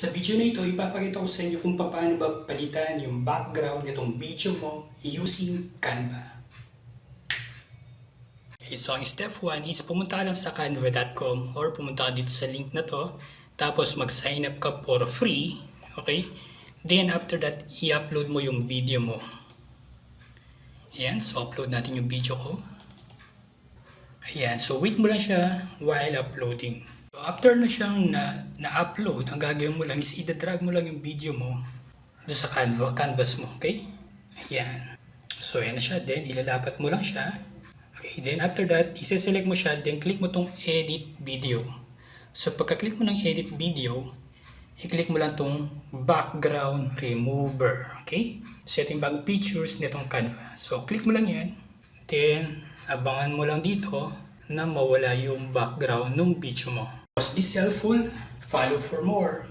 Sa video na ito, ipapakita ko sa inyo kung paano ba palitan yung background nitong video mo using Canva. Okay, so ang step 1 is pumunta ka lang sa canva.com or pumunta ka dito sa link na to. Tapos mag-sign up ka for free. Okay? Then after that, i-upload mo yung video mo. Ayan, so upload natin yung video ko. Ayan, so wait mo lang siya while uploading. So after na siyang na-upload, ang gagawin mo lang is i-drag mo lang yung video mo doon sa canvas mo, okay? Ayan. So ayan na siya, then ilalapat mo lang siya. Okay, then after that, i-select mo siya, then click mo tong edit video. So pagka-click mo ng edit video, i-click mo lang tong background remover, okay? So ito yung bagong features nitong Canva. So click mo lang yan, then abangan mo lang dito na mawala yung background ng video mo. Was this helpful? Follow for more.